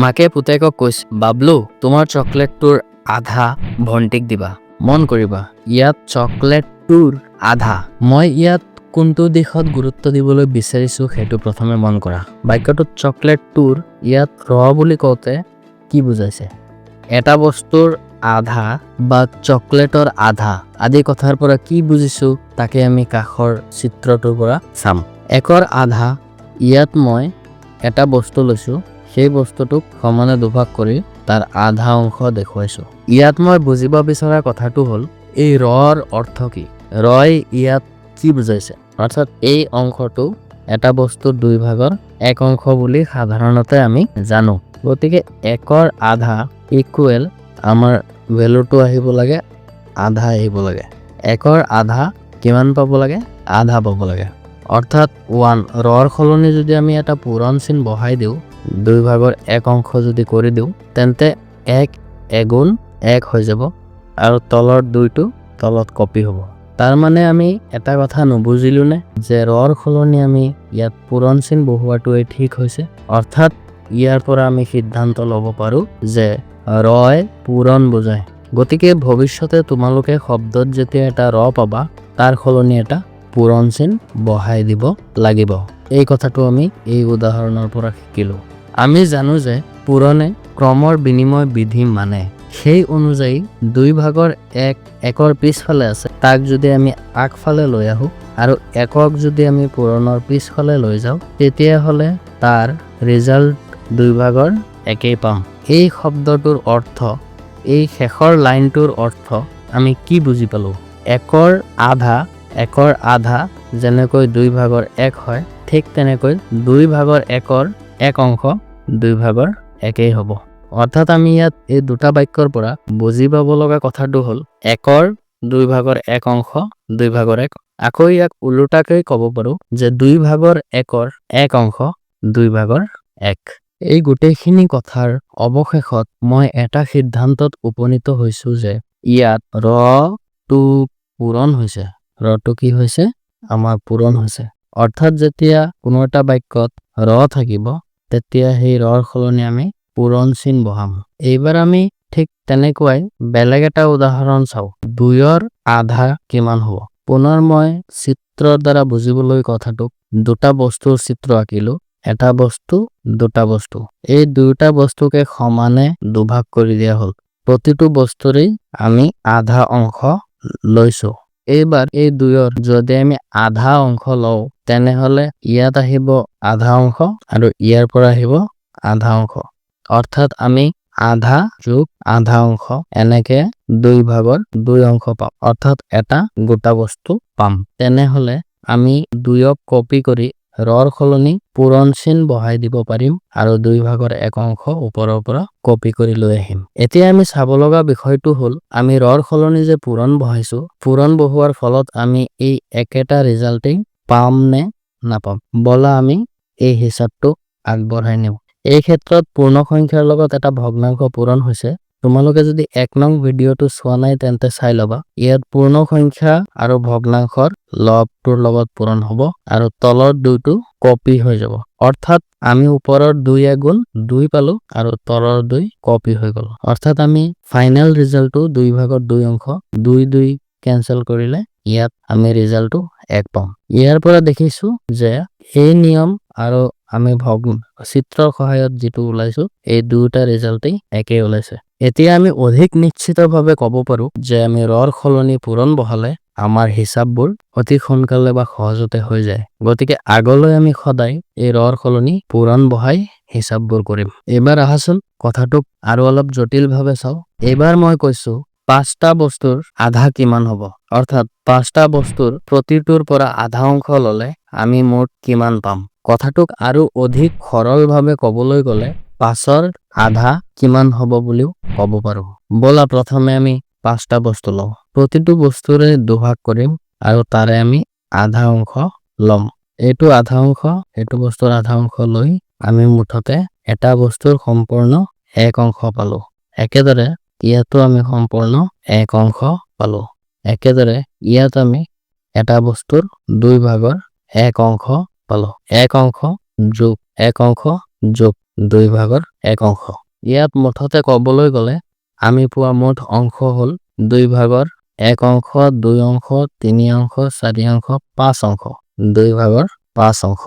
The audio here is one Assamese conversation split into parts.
মাকে পুতেকক কৈছে, বাবলু তোমাৰ চকলেটটোৰ আধা ভণ্টিক দিবা। মন কৰিবা, ইয়াত চকলেটটোৰ আধা। মই ইয়াত কোনটো দিশত গুৰুত্ব দিবলৈ বিচাৰিছো সেইটো প্ৰথমে মন কৰা। বাক্যটোত চকলেটটোৰ ইয়াত বুলি কওঁতে কি বুজাইছে? এটা বস্তুৰ আধা বা চকলেটৰ আধা আদি কথাৰ পৰা কি বুজিছো তাকে আমি কাষৰ চিত্ৰটোৰ পৰা চাম। একৰ আধা, ইয়াত মই এটা বস্তু লৈছো, সেই বস্তুটোক সমানে দুভাগ কৰি তাৰ আধা অংশ দেখুৱাইছো। ইয়াত মই বুজিব বিচৰা কথাটো হ'ল এই ৰ অৰ্থ কি? ৰই ইয়াত কি বুজাইছে? অৰ্থাৎ এই অংশটো এটা বস্তুৰ দুই ভাগৰ এক অংশ বুলি সাধাৰণতে আমি জানো। গতিকে একৰ আধা ইকুৱেল আমাৰ ভেলুটো আহিব লাগে আধা আহিব লাগে। একৰ আধা কিমান পাব লাগে? আধা পাব লাগে। অৰ্থাৎ 1 ৰৰ সলনি যদি আমি এটা পূৰণ চিন বহাই দিওঁ, দুই ভাগৰ এক অংশ যদি কৰি দিওঁ, তেন্তে 1 এগুণ 1 হৈ যাব আৰু তলৰ 2টো তলত কপি হ'ব। তাৰ মানে আমি এটা কথা নুবুজিলো নে যে ৰৰ সলনি আমি ইয়াত পূৰণ চিন বহুৱাটোৱে ঠিক হৈছে। অৰ্থাৎ ইয়াৰ পৰা আমি সিদ্ধান্ত ল'ব পাৰো যে ৰয় পূৰণ বুজায়। গতিকে ভৱিষ্যতে তোমালোকে শব্দত যেতিয়া এটা ৰ পাবা, তাৰ সলনি এটা পূৰণ চিন বহাই দিব লাগিব। এই কথাটো আমি এই উদাহৰণৰ পৰা শিকিলো। আমি জানো যে পূৰণে ক্ৰমৰ বিনিময় বিধি মানে। সেই অনুযায়ী দুই ভাগৰ একৰ পিছফালে আছে, তাক যদি আমি আগফালে লৈ আহো আৰু একক যদি আমি পূৰণৰ পিছফালে লৈ যাওঁ, তেতিয়াহ'লে তাৰ ৰিজাল্ট দুই ভাগৰ একেই পাম। এই শব্দটোৰ অৰ্থ, এই শেষৰ লাইনটোৰ অৰ্থ আমি কি বুজি পালো? একৰ আধা যেনেকৈ দুই ভাগৰ এক হয়, ঠিক তেনেকৈ দুই ভাগৰ একৰ এক অংশ দুই ভাগৰ একেই হ'ব। অৰ্থাৎ আমি ইয়াত এই দুটা বাক্যৰ পৰা বুজি পাব লগা কথাটো হ'ল একৰ দুই ভাগৰ এক অংশ দুই ভাগৰ এক। আকৌ ইয়াক ওলোটাকৈ ক'ব পাৰো যে দুই ভাগৰ একৰ এক অংশ দুই ভাগৰ এক। এই গোটেইখিনি কথাৰ অৱশেষত মই এটা সিদ্ধান্তত উপনীত হৈছো যে ইয়াত ৰটো পূৰণ হৈছে। ৰটো কি হৈছে? আমাৰ পূৰণ হৈছে। অৰ্থাৎ যেতিয়া কোনো এটা বাক্যত ৰ থাকিব, তেতিয়া সেই ৰৰ সলনি আমি পূৰণ চিন বহাম। এইবাৰ আমি ঠিক তেনেকুৱাই বেলেগ এটা উদাহৰণ চাওঁ। 2ৰ আধা কিমান হ'ব? পুনৰ মই চিত্ৰৰ দ্বাৰা বুজিবলৈ কথাটোক দুটা বস্তুৰ চিত্ৰ আঁকিলো। এটা বস্তু, দুটা বস্তু। এই দুটা বস্তুকে সমানে দুভাগ কৰি দিয়া হ'ল। প্ৰতিটো বস্তুৰেই আমি আধা অংশ লৈছো। এইবাৰ এই 2ৰ যদি আমি আধা অংশ লওঁ, তেনেহলে ইয়াত আহিব আধা অংশ আৰু ইয়াৰ পৰা আহিব আধা অংশ। অৰ্থাৎ আমি আধা যোগ আধা অংশ এনেকে দুই ভাগৰ দুই অংশ পাম। অৰ্থাৎ এটা গোটা বস্তু পাম। তেনেহলে আমি 2ক কপি কৰি ৰৰ সলনি পূৰণ চিন বহাই দিব পাৰিম আৰু দুই ভাগৰ এক অংশ ওপৰৰ পৰা কপি কৰি লৈ আহিম। এতিয়া আমি চাব লগা বিষয়টো হ'ল আমি ৰৰ সলনি যে পূৰণ বহাইছো, পূৰণ বহোৱাৰ ফলত আমি এই একেটা ৰিজাল্টেই পাম নে নাপাম? বলা আমি এই হিচাপটো আগবঢ়াই নিওঁ। এই ক্ষেত্ৰত পূৰ্ণ সংখ্যাৰ লগত এটা ভগ্নাংশ পূৰণ হৈছে। তোমালোকে যদি 1 নং ভিডিঅ'টো চোৱা নাই তেন্তে চাই ল'বা। ইয়াত পূৰ্ণ সংখ্যা আৰু ভগ্নাংশৰ লবটোৰ লগত পূৰণ হ'ব আৰু তলৰ 2টো কপি হৈ যাব। অৰ্থাৎ আমি ওপৰৰ 2 গুণ 2 পালো আৰু তলৰ 2 কপি হৈ গ'ল। অৰ্থাৎ আমি ফাইনেল ৰিজাল্টটো দুই ভাগৰ দুই অংশ 2 কেনচেল কৰিলে ইয়াত আমি ৰিজাল্টটো 1 পাম। ইয়াৰ পৰা দেখিছো যে এই নিয়ম আৰু আমি চিত্ৰৰ সহায়ত যিটো ওলাইছো, এই দুটা ৰিজাল্টেই একেই ওলাইছে। এতিয়া আমি অধিক নিশ্চিতভাৱে ক'ব পাৰো যে আমি ৰৰ সলনি পূৰণ বহালে আমাৰ হিচাপবোৰ অতি সোনকালে বা সহজতে হৈ যায়। গতিকে আগলৈ আমি সদায় এই ৰৰ সলনি পূৰণ বহাই হিচাপবোৰ কৰিম। এইবাৰ আহাচোন কথাটোক আৰু অলপ জটিলভাৱে চাওঁ। এইবাৰ মই কৈছো 5টা বস্তুৰ আধা কিমান হ'ব? অৰ্থাৎ 5টা বস্তুৰ প্ৰতিটোৰ পৰা আধা অংশ ল'লে আমি মুঠ কিমান পাম? কথাটোক আৰু অধিক সৰলভাৱে ক'বলৈ গ'লে 5ৰ আধা কিমান হ'ব বুলিও ক'ব পাৰো। ব'লা প্ৰথমে আমি 5টা বস্তু লওঁ। প্ৰতিটো বস্তুৰে দুভাগ কৰিম আৰু তাৰে আমি আধা অংশ ল'ম। এইটো আধা অংশ, এইটো বস্তুৰ আধা অংশ লৈ আমি মুঠতে এটা বস্তুৰ সম্পূৰ্ণ 1 অংশ পালো। একেদৰে ইয়াতো আমি সম্পূৰ্ণ 1 অংশ পালো। একেদৰে ইয়াত আমি এটা বস্তুৰ 2 ভাগৰ 1 অংশ পালো। 1 অংশ যোগ 1 অংশ যোগ 2 ভাগৰ 1 অংশ। ইয়াত মুঠতে ক'বলৈ গ'লে আমি পোৱা মুঠ অংশ হ'ল 2 ভাগৰ 1 অংশ, 2 অংশ, 3 অংশ, 4 অংশ, 5 অংশ। 2 ভাগৰ 5 অংশ।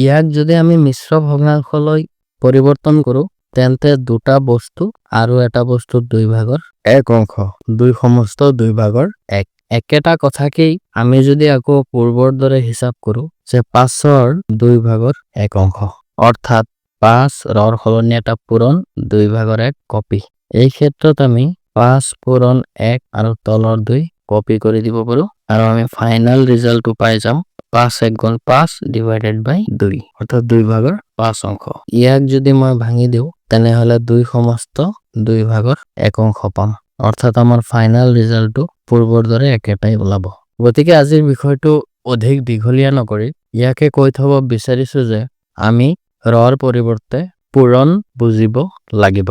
ইয়াক যদি আমি মিশ্ৰ ভগ্নাংশলৈ পৰিৱৰ্তন কৰোঁ তেন্তে দুটা বস্তু আৰু এটা বস্তু 2 ভাগৰ 1 অংশ, 2 সমস্ত 2 ভাগৰ 1। একেটা কথাকেই আমি যদি আকৌ পূৰ্বৰ দৰে হিচাপ কৰোঁ যে 5ৰ 2 ভাগৰ 1 অংশ, অৰ্থাৎ 5 ৰৰ সলনি এটা পূৰণ 2 ভাগৰ 1 কপি। এই ক্ষেত্ৰত আমি 5 পূৰণ 1 আৰু তলৰ 2 কপি কৰি দিব পাৰোঁ আৰু আমি ফাইনেল ৰিজাল্টটো পাই যাম 5 1 গুণ 5 ডিভাইডেড বাই 2, অৰ্থাৎ 2 ভাগৰ 5 অংশ। ইয়াক যদি মই ভাঙি দিওঁ তেনেহ'লে 2 সমস্ত 2 ভাগৰ 1 অংশ পাম, অৰ্থাৎ আমাৰ ফাইনেল ৰিজাল্টটো পূৰ্বৰ দৰে একেটাই ওলাব। গতিকে আজিৰ বিষয়টো অধিক দীঘলীয়া নকৰি ইয়াকে কৈ থব বিচাৰিছোঁ যে আমি ৰৰ পৰিৱৰ্তে পূৰণ বুজিব লাগিব।